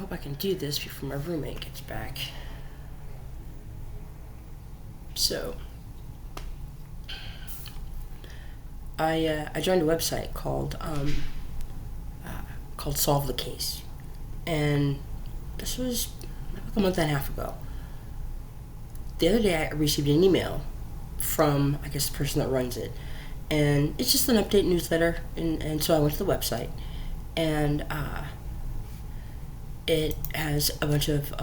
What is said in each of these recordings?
hope I can do this before my roommate gets back. So, I joined a website called Solve the Case, and this was like a month and a half ago. The other day, I received an email from, I guess, the person that runs it, and it's just an update newsletter, and so I went to the website, and it has a bunch of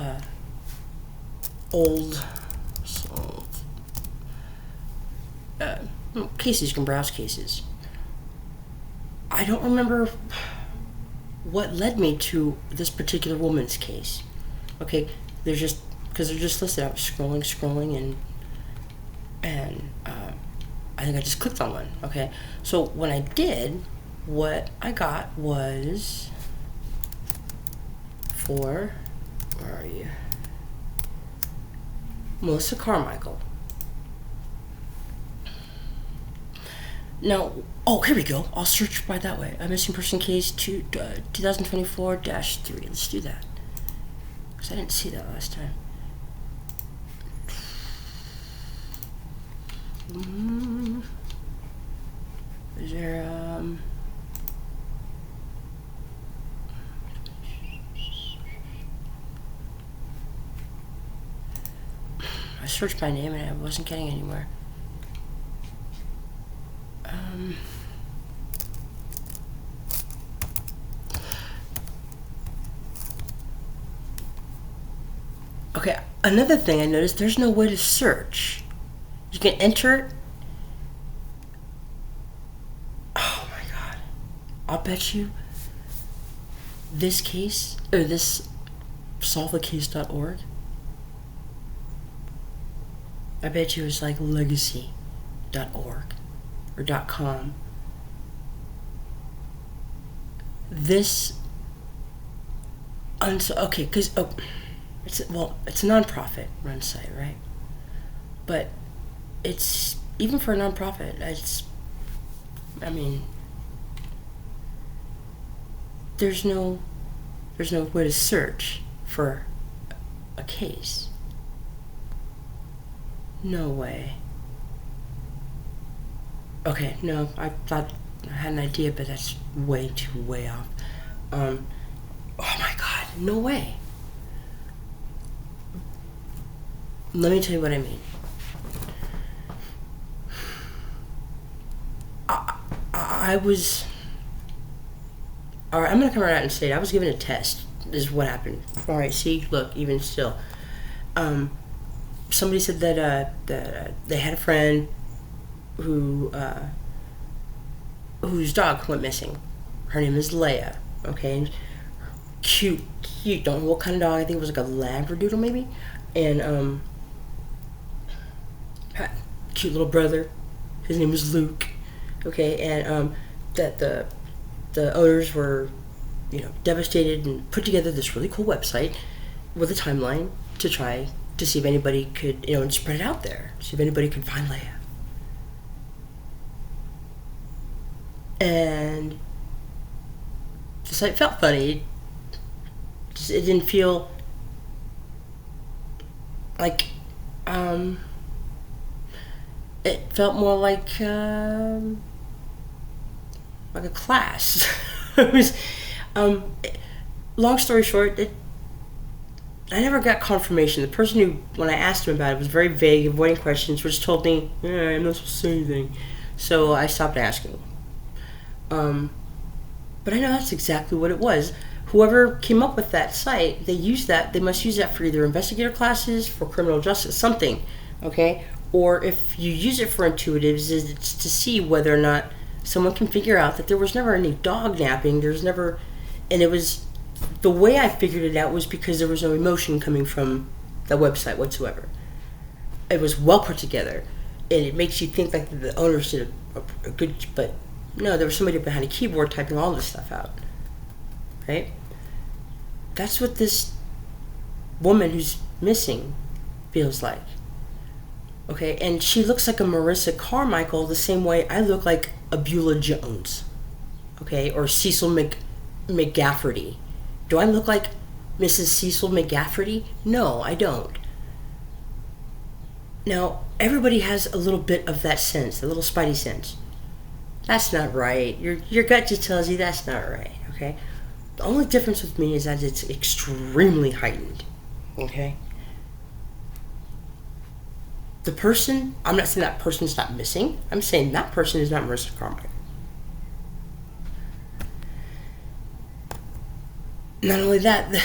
old cases. You can browse cases. I don't remember what led me to this particular woman's case. Okay, they're just listed. I was scrolling, and I think I just clicked on one. Okay, so when I did, what I got was where are you? Melissa Carmichael. Now, here we go. I'll search by that way. A missing person case 2024-3. Let's do that. Because I didn't see that last time. Is there, I searched by name and I wasn't getting anywhere. Okay, another thing I noticed, there's no way to search. You can enter. Oh my god. I'll bet you this case, or this solvethecase.org, I bet you it's like legacy.org or .com. This, okay, because, it's a nonprofit run site, right? But it's, even for a nonprofit, there's no way to search for a case. No way. Okay, no, I thought I had an idea, but that's way off. Oh my god, no way. Let me tell you what I mean. I was... Alright, I'm gonna come right out and say it. I was given a test. This is what happened. Alright, see? Look, even still. Somebody said that they had a friend whose dog went missing. Her name is Leia, okay? Cute, don't know what kind of dog. I think it was like a Labradoodle maybe. And, cute little brother. His name was Luke, okay? And, that the owners were, devastated and put together this really cool website with a timeline to try to see if anybody could, and spread it out there. See if anybody could find Leia. And the site felt funny. It didn't feel like, it felt more like a class. It was, long story short, I never got confirmation. The person who, when I asked him about it, was very vague, avoiding questions, which told me, I'm not supposed to say anything. So I stopped asking. But I know that's exactly what it was. Whoever came up with that site, they must use that for either investigator classes, for criminal justice, something, okay? Or if you use it for intuitives, it's to see whether or not someone can figure out that there was never any dog napping, and it was, the way I figured it out was because there was no emotion coming from the website whatsoever. It was well put together, and it makes you think like the owners did a good, but no, there was somebody behind a keyboard typing all this stuff out, right? That's what this woman who's missing feels like, okay? And she looks like a Marissa Carmichael the same way I look like a Beulah Jones, okay? Or Cecil McGafferty. Do I look like Mrs. Cecil McGafferty? No, I don't. Now, everybody has a little bit of that sense, a little spidey sense. That's not right. Your gut just tells you that's not right, okay? The only difference with me is that it's extremely heightened, okay? The person, I'm not saying that person's not missing. I'm saying that person is not Marissa Carmichael. Not only that,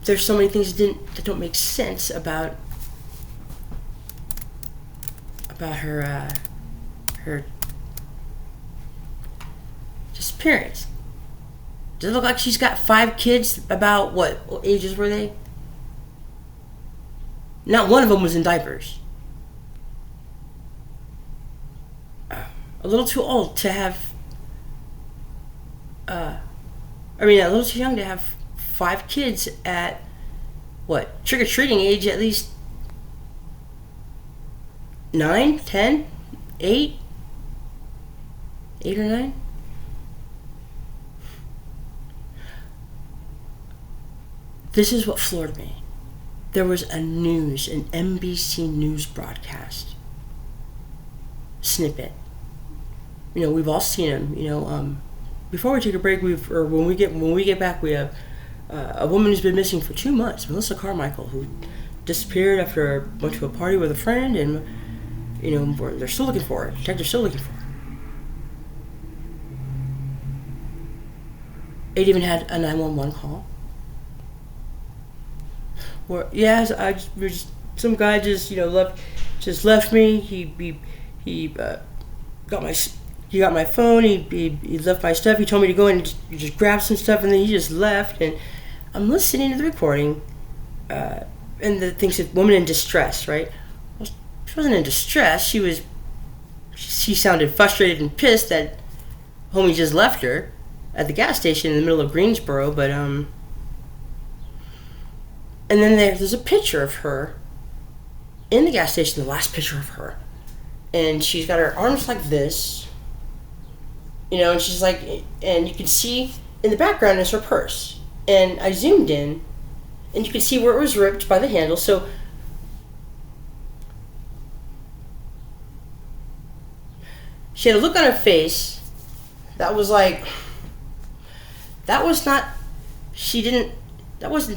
there's so many things that don't make sense about her disappearance. Does it look like she's got 5 kids? About what ages were they? Not one of them was in diapers. A little too old to have. A little too young to have 5 kids at what, trick-or-treating age, at least 9, 10, 8 or 9. This is what floored me. There was an NBC News broadcast snippet. We've all seen them. Before we take a break, when we get back, we have a woman who's been missing for 2 months, Marissa Carmichael, who disappeared after went to a party with a friend, and they're still looking for her. Detectives still looking for her. It even had a 911 call. Where some guy left me. He got my phone. He left my stuff. He told me to go in and just grab some stuff, and then he just left. And I'm listening to the recording, and the thing said, "Woman in distress." Right? Well, she wasn't in distress. She sounded frustrated and pissed that homie just left her at the gas station in the middle of Greensboro. But and then there's a picture of her in the gas station. The last picture of her, and she's got her arms like this. And she's like, and you can see in the background is her purse. And I zoomed in, and you can see where it was ripped by the handle. So she had a look on her face that was like, that wasn't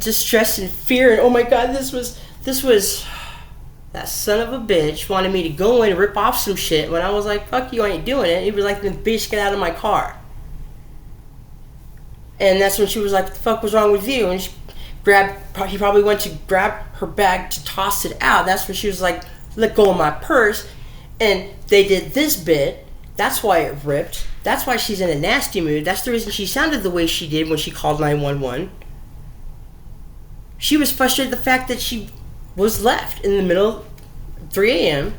distress and fear and, oh my God, this was, that son of a bitch wanted me to go in and rip off some shit when I was like, fuck you, I ain't doing it. He was like, then bitch, get out of my car. And that's when she was like, what the fuck was wrong with you? And he probably went to grab her bag to toss it out. That's when she was like, let go of my purse. And they did this bit. That's why it ripped. That's why she's in a nasty mood. That's the reason she sounded the way she did when she called 911. She was frustrated the fact that she was left in the middle, 3 a.m.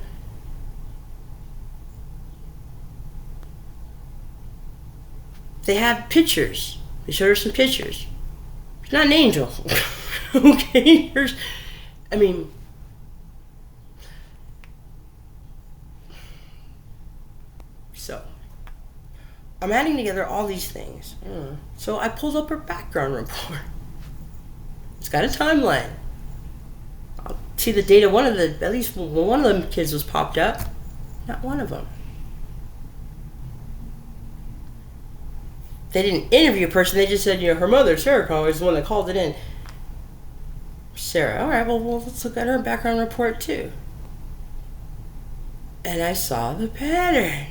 They have pictures. They showed her some pictures. She's not an angel. Okay? So, I'm adding together all these things. So I pulled up her background report. It's got a timeline. I'll see the date of at least one of them kids was popped up. Not one of them. They didn't interview a person. They just said, her mother, Sarah Conway, is the one that called it in. Sarah. All right, well, let's look at her background report too. And I saw the pattern.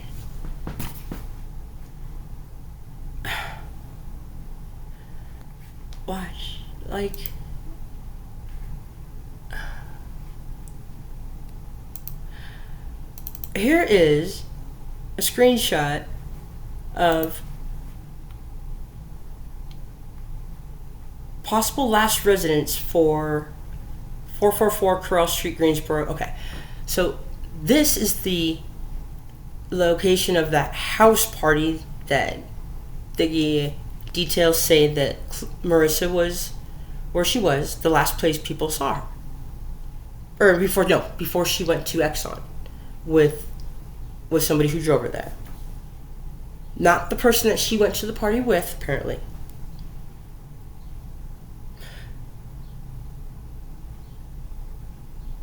Watch. Here is a screenshot of possible last residence for 444 Corral Street, Greensboro. Okay, so this is the location of that house party that the details say that Marissa was, where she was, the last place people saw her. Or before she went to Exxon with somebody who drove her there. Not the person that she went to the party with, apparently.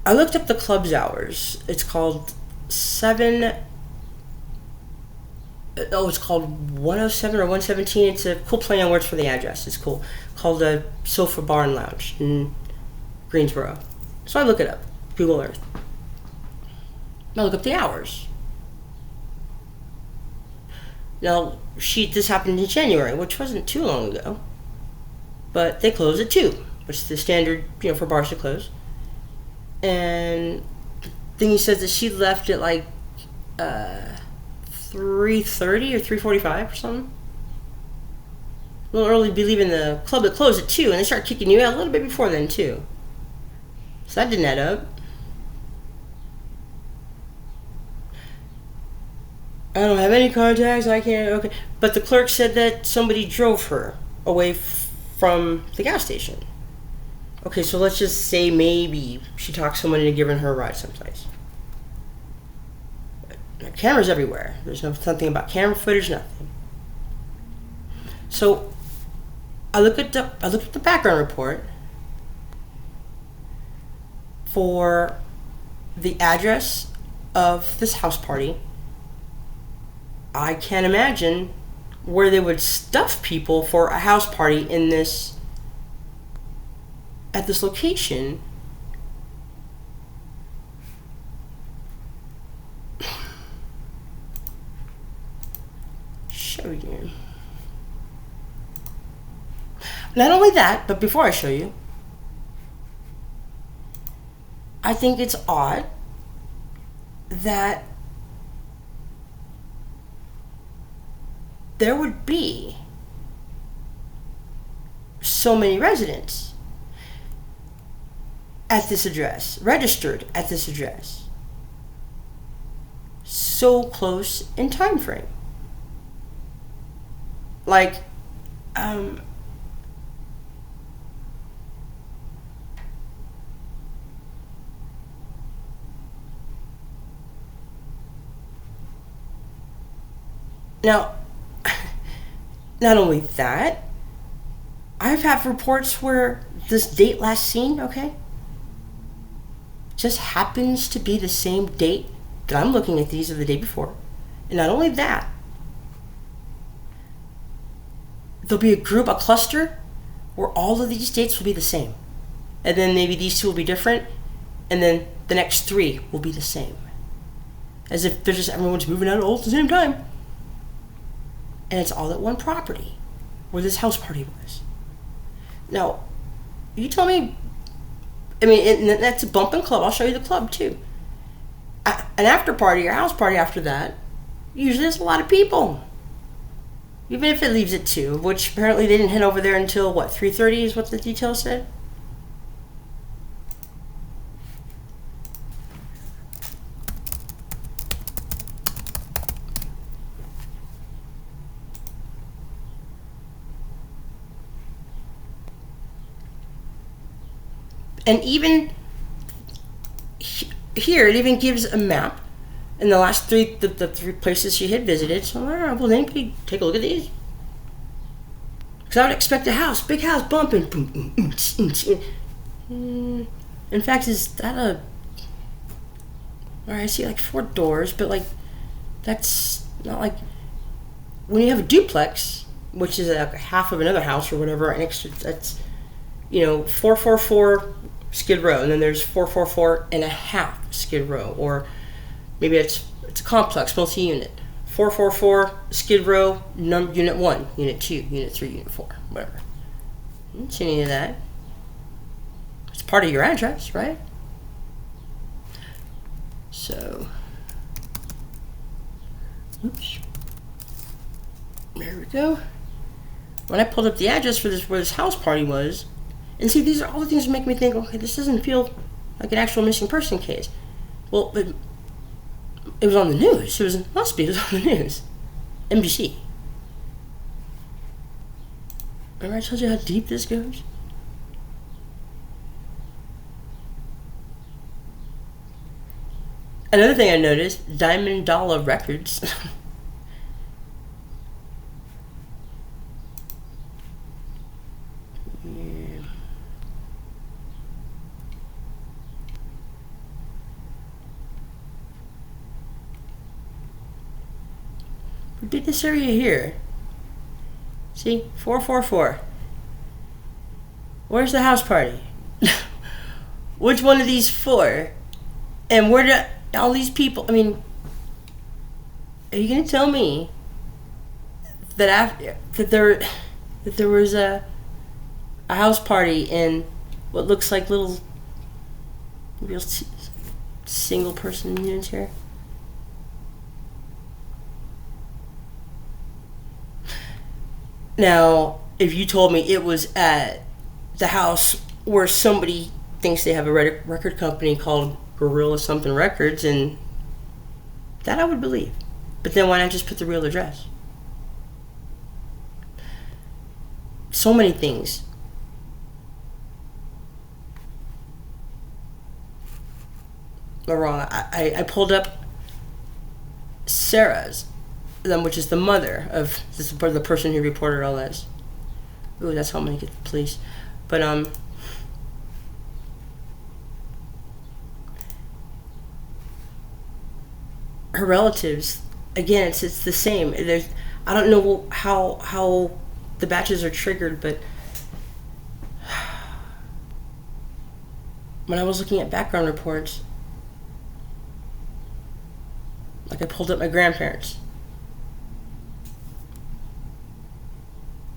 I looked up the club's hours. It's called 7. Oh, it's called 107 or 117. It's a cool play on words for the address. It's cool. Called the Sofa Bar and Lounge in Greensboro. So I look it up. Google Earth. I look up the hours. Now, this happened in January, which wasn't too long ago. But they close at 2, which is the standard, for bars to close. And then he says that she left at like 3:30 or 3:45 or something. A little early to be leaving the club that closed at 2, and they start kicking you out a little bit before then too. So that didn't add up. I don't have any contacts. I can't. Okay, but the clerk said that somebody drove her away from the gas station. Okay, so let's just say maybe she talked someone into giving her a ride someplace. Cameras everywhere. There's nothing about camera footage, nothing. So I looked at the background report for the address of this house party. I can't imagine where they would stuff people for a house party at this location. Show you. Not only that, but before I show you, I think it's odd that there would be so many residents at this address, registered at this address, so close in time frame. Like, now, not only that, I've had reports where this date last seen, okay, just happens to be the same date that I'm looking at these of the day before. And not only that, there'll be a cluster, where all of these dates will be the same. And then maybe these two will be different, and then the next 3 will be the same. As if everyone's moving out all at the same time. And it's all at one property where this house party was. Now, you tell me, that's a bumping club. I'll show you the club too. An after party or house party after that, usually there's a lot of people. Even if it leaves at 2, which apparently they didn't head over there until, 3:30 is what the details said? And even here, it even gives a map in the last 3 the 3 places she had visited. So, well, anybody take a look at these? Because I would expect a house, big house, bumping. In fact, is that a... Alright, I see 4 doors, but that's not like... When you have a duplex, which is half of another house or whatever, and extra, that's 444 Skid Row, and then there's 444 and a half Skid Row, or maybe it's a complex, multi-unit. 444 Skid Row, Unit 1, Unit 2, Unit 3, Unit 4, whatever. I don't see any of that. It's part of your address, right? So, oops. There we go. When I pulled up the address for where this house party was, and see, these are all the things that make me think, okay, this doesn't feel like an actual missing person case. Well, but it was on the news. It was on the news. NBC. Remember I told you how deep this goes? Another thing I noticed, Diamond Dollar Records. It'd be this area here. See? 444. Where's the house party? Which one of these four? And where did all these people... I mean, are you going to tell me that there was a house party in what looks like little real single person units here? Now, if you told me it was at the house where somebody thinks they have a record company called Gorilla something Records, and that I would believe. But then why not just put the real address? So many things. Are wrong. I pulled up Sarah's, which is the mother of the person who reported all this. Ooh, that's how I'm gonna get the police. But her relatives, again, it's the same. I don't know how the batches are triggered, but when I was looking at background reports, like I pulled up my grandparents,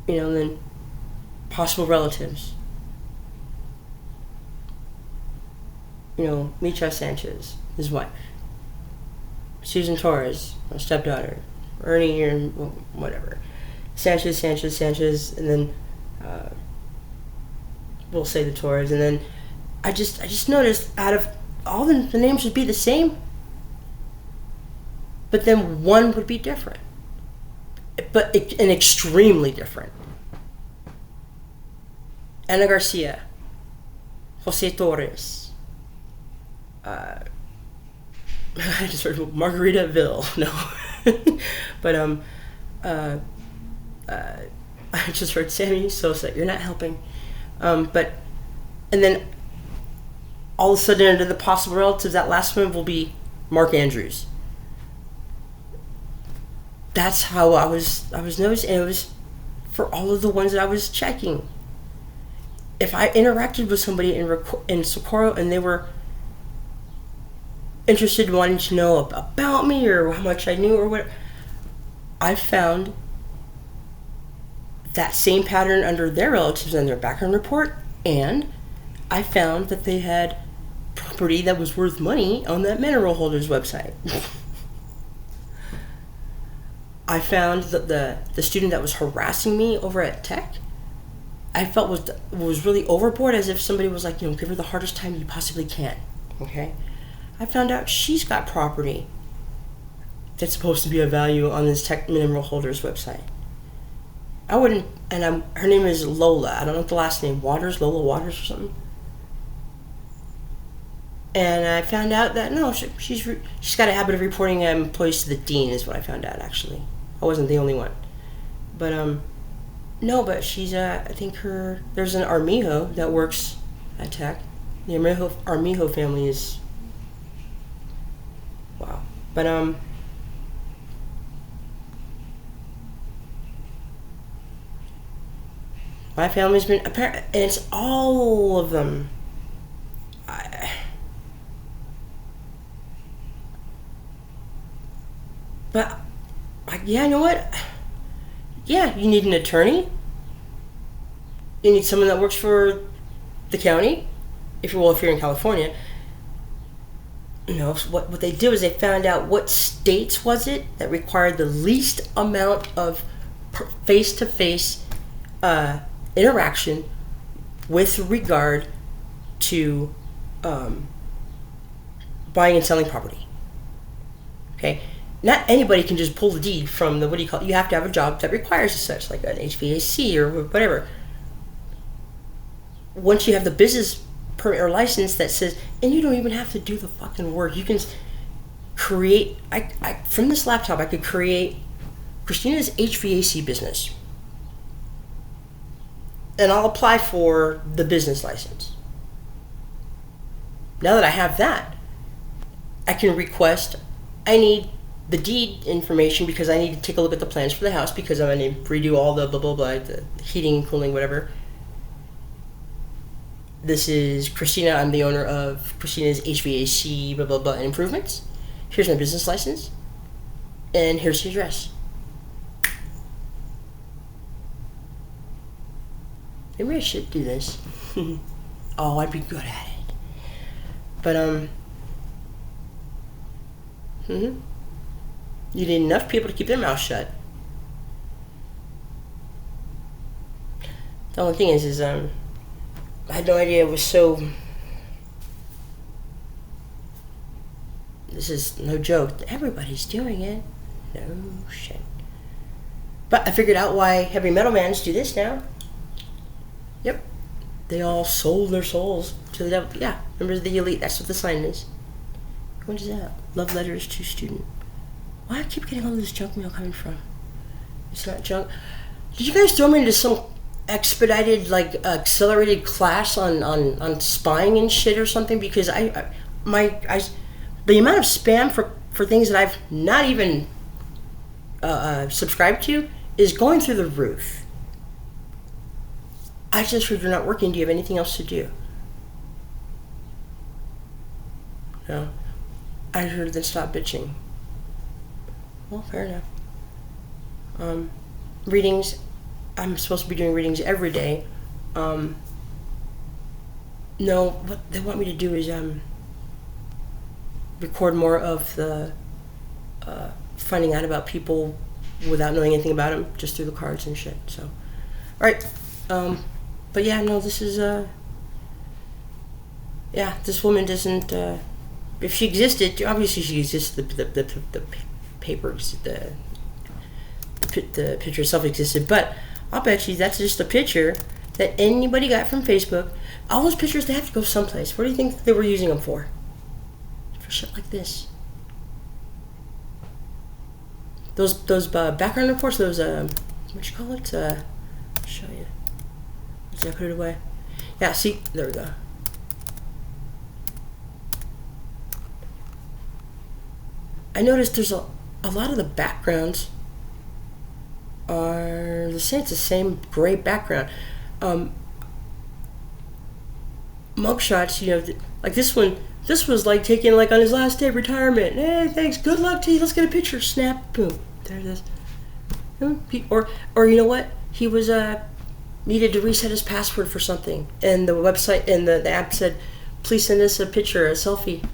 and then possible relatives. Micha Sanchez, his wife. Susan Torres, my stepdaughter. Ernie or whatever. Sanchez, and then we'll say the Torres. And then I just noticed out of all the names would be the same, but then one would be different. And extremely different. Ana Garcia, Jose Torres, I just heard Margaritaville, no, but I just heard Sammy Sosa. You're not helping, and then all of a sudden under the possible relatives, that last one will be Mark Andrews. That's how I was noticing, and it was for all of the ones that I was checking. If I interacted with somebody in Socorro and they were interested in wanting to know about me or how much I knew or what, I found that same pattern under their relatives and their background report, and I found that they had property that was worth money on that mineral holders website. I found that the student that was harassing me over at Tech, I felt was really overboard, as if somebody was like, give her the hardest time you possibly can. Okay? I found out she's got property that's supposed to be of value on this Tech mineral holders website. I wouldn't, and her name is Lola. I don't know the last name. Lola Waters or something. And I found out that no, she's got a habit of reporting employees to the dean, is what I found out. Actually, I wasn't the only one, but no, but she's I think there's an Armijo that works at Tech. The Armijo family is wow, but my family's been apparent, and it's all of them. But yeah, you know what? Yeah, you need an attorney. You need someone that works for the county, if you're in California. What they did was they found out what states was it that required the least amount of face-to-face interaction with regard to buying and selling property. Okay, not anybody can just pull the deed from the you have to have a job that requires such, like an HVAC or whatever. Once you have the business permit or license that says, and you don't even have to do the fucking work, you can create. I from this laptop I could create Christina's HVAC business, and I'll apply for the business license. Now that I have that, I can request, I need the deed information because I need to take a look at the plans for the house because I'm going to redo all the blah, blah, blah, the heating, cooling, whatever. This is Christina. I'm the owner of Christina's HVAC, blah, blah, blah, and improvements. Here's my business license. And here's the address. Maybe I should do this. Oh, I'd be good at it. But, you need enough people to keep their mouth shut. The only thing is I had no idea it was so... This is no joke. Everybody's doing it. No shit. But I figured out why heavy metal bands do this now. Yep. They all sold their souls to the devil. Yeah, members of the elite. That's what the sign is. What is that? Love letters to student. Why do I keep getting all this junk mail coming from? It's not junk. Did you guys throw me into some expedited, like, accelerated class on spying and shit or something? Because the amount of spam for things that I've not even subscribed to is going through the roof. I just heard you're not working. Do you have anything else to do? No. I heard then stop bitching. Well, fair enough. Readings. I'm supposed to be doing readings every day. No, what they want me to do is record more of the finding out about people without knowing anything about them, just through the cards and shit. So, all right. But yeah, no, this is yeah, this woman doesn't. If she existed, obviously she exists. The papers, the picture itself existed, but I'll bet you that's just a picture that anybody got from Facebook. All those pictures, they have to go someplace. What do you think they were using them for? For shit like this. Those background reports, those what you call it? I'll show you. Did I put it away? Yeah, see, there we go. I noticed there's a lot of the backgrounds are the same gray background. Mugshots, you know, like this one. This was like taken like on his last day of retirement. Hey, thanks. Good luck to you. Let's get a picture. Snap. Boom. There it is. Or you know what? He was needed to reset his password for something, and the website and the app said, "Please send us a picture, a selfie."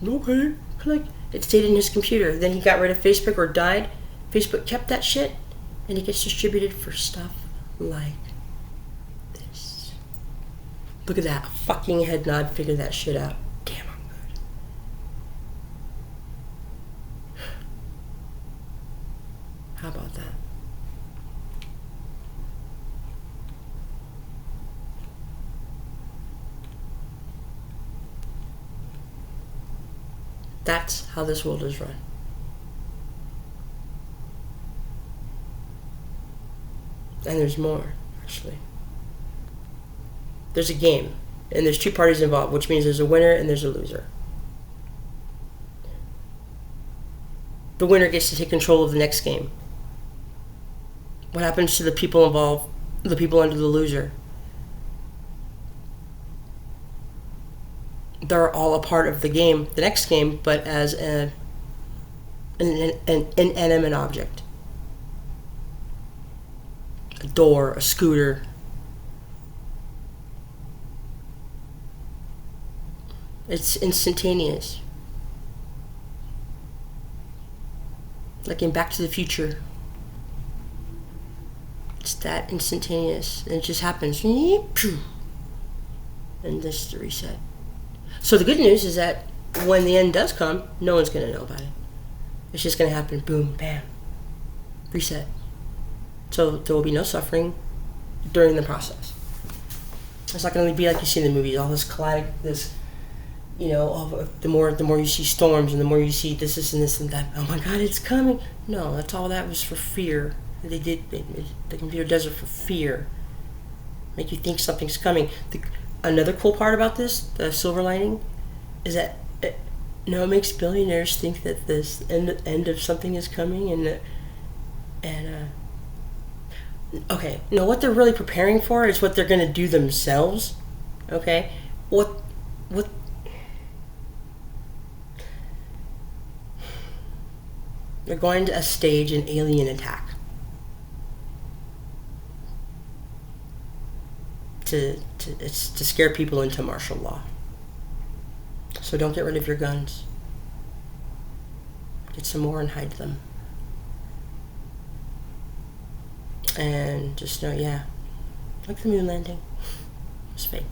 Okay. Click. It stayed in his computer. Then he got rid of Facebook or died. Facebook kept that shit, and it gets distributed for stuff like this. Look at that. Fucking head nod figured that shit out. Damn, I'm good. How about that? That's how this world is run. And there's more, actually. There's a game, and there's two parties involved, which means there's a winner and there's a loser. The winner gets to take control of the next game. What happens to the people involved, the people under the loser? They're all a part of the game, the next game, but as an inanimate object. A door, a scooter. It's instantaneous. Like in Back to the Future. It's that instantaneous. And it just happens. And this is the reset. So the good news is that when the end does come, no one's going to know about it. It's just going to happen. Boom, bam. Reset. So there will be no suffering during the process. It's not going to be like you see in the movies, all this you know, all the more you see storms and the more you see this and this and that. Oh my God, it's coming. No, that's all that was for fear. The computer does it for fear. Make you think something's coming. Another cool part about this, the silver lining, is that No, it makes billionaires think that this end of something is coming, and okay, no, what they're really preparing for is what they're going to do themselves. Okay, what they're going to stage an alien attack it's to scare people into martial law. So don't get rid of your guns. Get some more and hide them. And just know, yeah, like the moon landing, it was fake.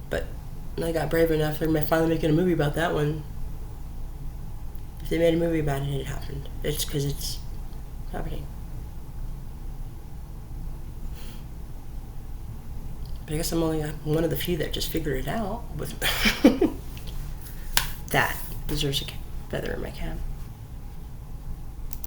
But I got brave enough, they're finally making a movie about that one. If they made a movie about it, it happened. It's because it's happening. But I guess I'm one of the few that just figured it out. With that deserves a feather in my cap.